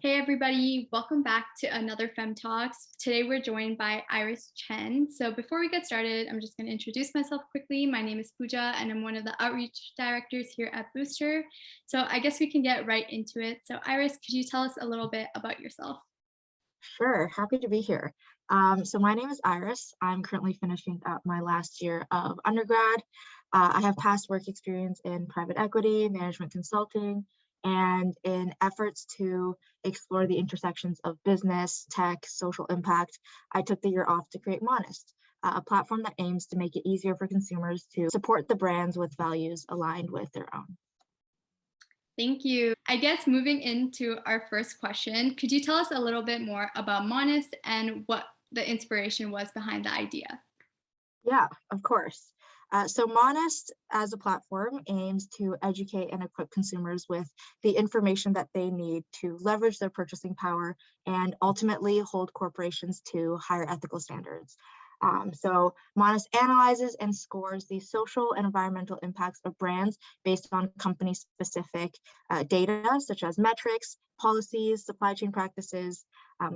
Hey everybody, welcome back to another FEMTalks. Today we're joined by Iris Chen. So before we get started, I'm just going to introduce myself quickly. My name is Pooja and I'm one of the outreach directors here at Booster. So I guess we can get right into it. So Iris, could you tell us a little bit about yourself? Sure, happy to be here. So my name is Iris. I'm currently finishing up my last year of undergrad. I have past work experience in private equity, management consulting, and in efforts to explore the intersections of business, tech, social impact, I took the year off to create Monest, a platform that aims to make it easier for consumers to support the brands with values aligned with their own. Thank you. I guess moving into our first question, could you tell us a little bit more about Monest and what the inspiration was behind the idea? Yeah, of course. So Monest as a platform aims to educate and equip consumers with the information that they need to leverage their purchasing power and ultimately hold corporations to higher ethical standards. So Monest analyzes and scores the social and environmental impacts of brands based on company-specific data, such as metrics, policies, supply chain practices,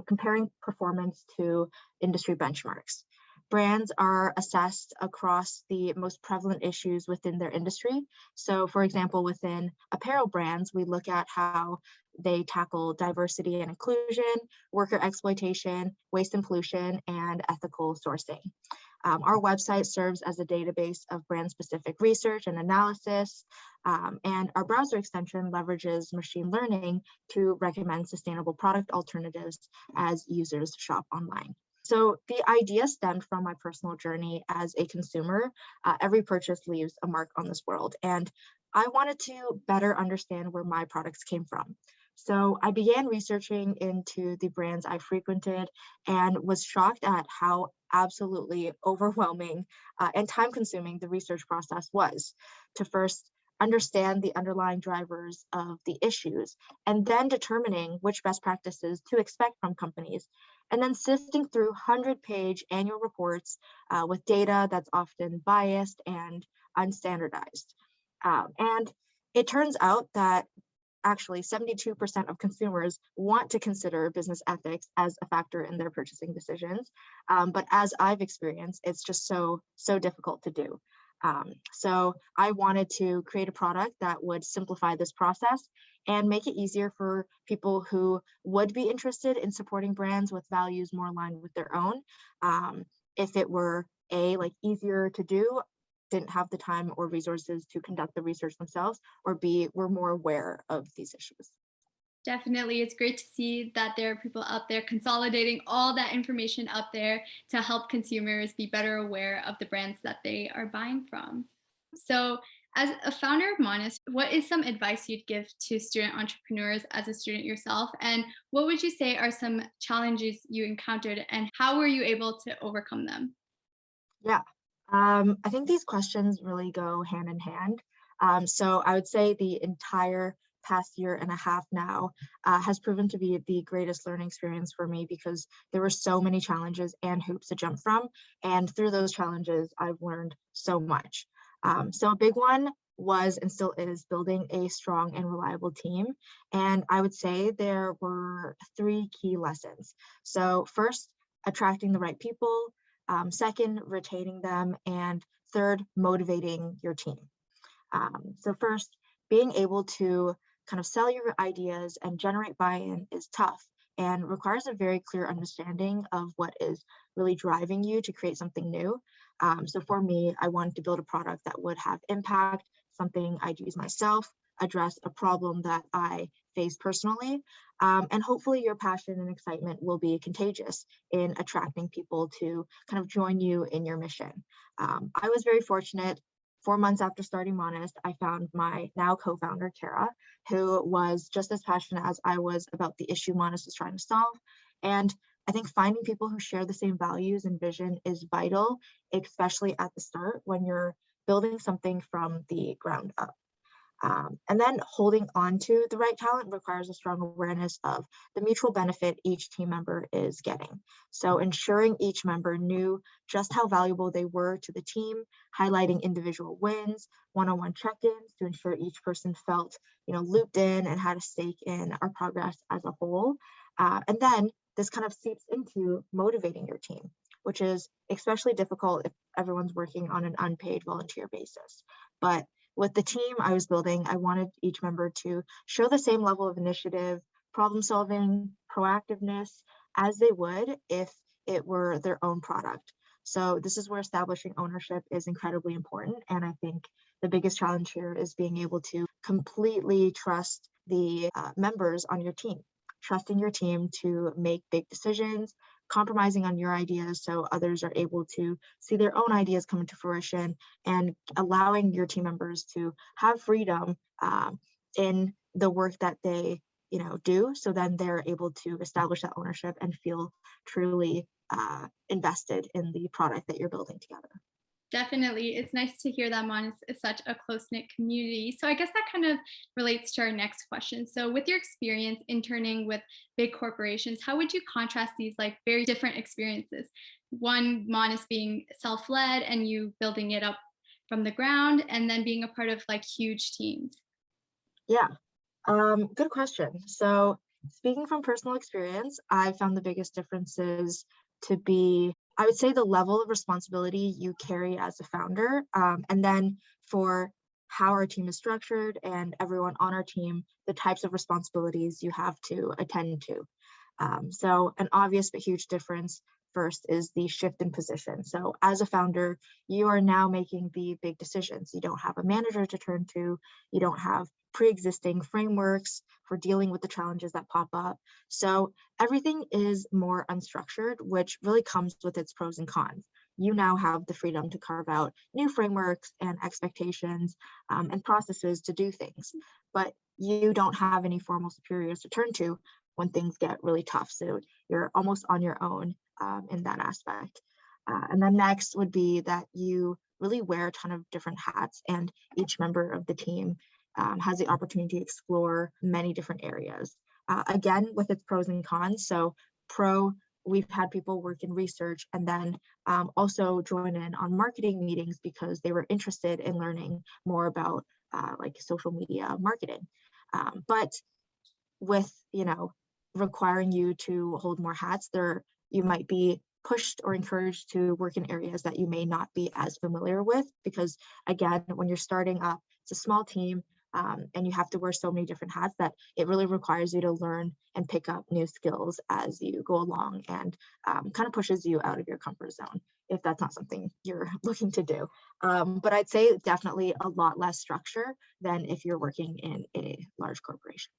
comparing performance to industry benchmarks. Brands are assessed across the most prevalent issues within their industry. So for example, within apparel brands, we look at how they tackle diversity and inclusion, worker exploitation, waste and pollution, and ethical sourcing. Our website serves as a database of brand-specific research and analysis, and our browser extension leverages machine learning to recommend sustainable product alternatives as users shop online. So the idea stemmed from my personal journey as a consumer. Every purchase leaves a mark on this world, and I wanted to better understand where my products came from. So I began researching into the brands I frequented and was shocked at how absolutely overwhelming and time-consuming the research process was to first understand the underlying drivers of the issues, and then determining which best practices to expect from companies, and then sifting through 100-page annual reports with data that's often biased and unstandardized. And it turns out that actually 72% of consumers want to consider business ethics as a factor in their purchasing decisions. But as I've experienced, it's just so difficult to do. So I wanted to create a product that would simplify this process and make it easier for people who would be interested in supporting brands with values more aligned with their own. If it were like easier to do, didn't have the time or resources to conduct the research themselves, or B, were more aware of these issues. Definitely. It's great to see that there are people out there consolidating all that information out there to help consumers be better aware of the brands that they are buying from. So, as a founder of Monest, what is some advice you'd give to student entrepreneurs as a student yourself? And what would you say are some challenges you encountered, and how were you able to overcome them? Yeah, I think these questions really go hand in hand. So I would say the entire past year and a half now has proven to be the greatest learning experience for me because there were so many challenges and hoops to jump from. And through those challenges, I've learned so much. So a big one was and still is building a strong and reliable team. And I would say there were three key lessons. So first, attracting the right people. Second, retaining them, and third, motivating your team. So first, being able to kind of sell your ideas and generate buy-in is tough and requires a very clear understanding of what is really driving you to create something new. So for me, I wanted to build a product that would have impact, something I'd use myself, address a problem that I face personally, and hopefully your passion and excitement will be contagious in attracting people to kind of join you in your mission. I was very fortunate. 4 months after starting Monest, I found my now co-founder, Kara, who was just as passionate as I was about the issue Monest was trying to solve. And I think finding people who share the same values and vision is vital, especially at the start when you're building something from the ground up. And then holding on to the right talent requires a strong awareness of the mutual benefit each team member is getting. So ensuring each member knew just how valuable they were to the team, highlighting individual wins, one-on-one check-ins to ensure each person felt, looped in and had a stake in our progress as a whole. And then this kind of seeps into motivating your team, which is especially difficult if everyone's working on an unpaid volunteer basis. But with the team I was building, I wanted each member to show the same level of initiative, problem solving, proactiveness as they would if it were their own product. So this is where establishing ownership is incredibly important. And I think the biggest challenge here is being able to completely trust the members on your team, trusting your team to make big decisions, compromising on your ideas so others are able to see their own ideas come into fruition, and allowing your team members to have freedom in the work that they do, so then they're able to establish that ownership and feel truly invested in the product that you're building together. Definitely. It's nice to hear that Monest is such a close knit community. So, I guess that kind of relates to our next question. So, with your experience interning with big corporations, how would you contrast these like very different experiences? One, Monest being self led and you building it up from the ground, and then being a part of like huge teams. Yeah, good question. So speaking from personal experience, I found the biggest differences to be, I would say, the level of responsibility you carry as a founder, and then for how our team is structured and everyone on our team, the types of responsibilities you have to attend to. So an obvious but huge difference first is the shift in position. So as a founder, you are now making the big decisions. You don't have a manager to turn to. You don't have pre-existing frameworks for dealing with the challenges that pop up. So everything is more unstructured, which really comes with its pros and cons. You now have the freedom to carve out new frameworks and expectations and processes to do things, but you don't have any formal superiors to turn to when things get really tough. So you're almost on your own in that aspect. And then next would be that you really wear a ton of different hats, and each member of the team has the opportunity to explore many different areas. Again, with its pros and cons. So we've had people work in research and then also join in on marketing meetings because they were interested in learning more about like social media marketing. But with, requiring you to hold more hats, you might be pushed or encouraged to work in areas that you may not be as familiar with, because again, when you're starting up, it's a small team, and you have to wear so many different hats that it really requires you to learn and pick up new skills as you go along, and kind of pushes you out of your comfort zone if that's not something you're looking to do. But I'd say definitely a lot less structure than if you're working in a large corporation.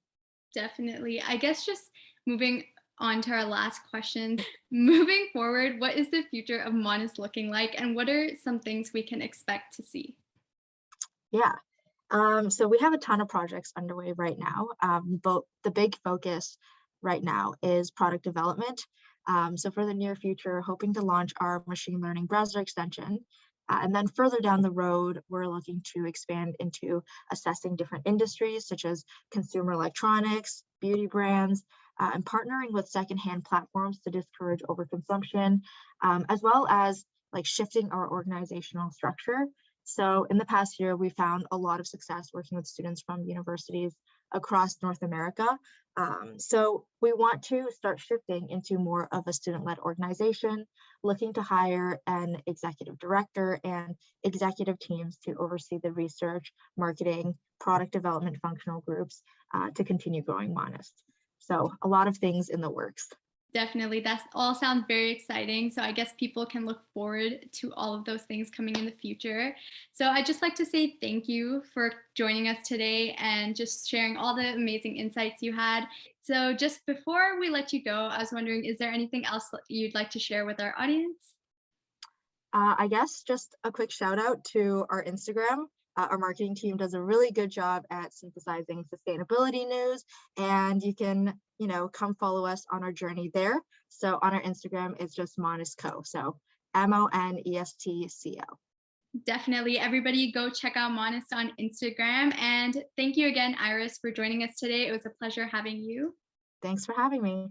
Definitely. I guess just moving on to our last question. Moving forward, what is the future of Monest looking like, and what are some things we can expect to see? Yeah. So we have a ton of projects underway right now, but the big focus right now is product development. So for the near future, hoping to launch our machine learning browser extension. And then further down the road, we're looking to expand into assessing different industries such as consumer electronics, beauty brands, and partnering with secondhand platforms to discourage overconsumption, as well as like shifting our organizational structure. So in the past year, we found a lot of success working with students from universities across North America. So we want to start shifting into more of a student-led organization, looking to hire an executive director and executive teams to oversee the research, marketing, product development functional groups to continue growing Monest. So a lot of things in the works. Definitely. That's all sounds very exciting. So I guess people can look forward to all of those things coming in the future. So I'd just like to say thank you for joining us today and just sharing all the amazing insights you had. So just before we let you go, I was wondering, is there anything else that you'd like to share with our audience? I guess just a quick shout out to our Instagram. Our marketing team does a really good job at synthesizing sustainability news, and you can, come follow us on our journey there. So on our Instagram, it's just Monestco. So MONESTCO. Definitely. Everybody go check out Monest on Instagram. And thank you again, Iris, for joining us today. It was a pleasure having you. Thanks for having me.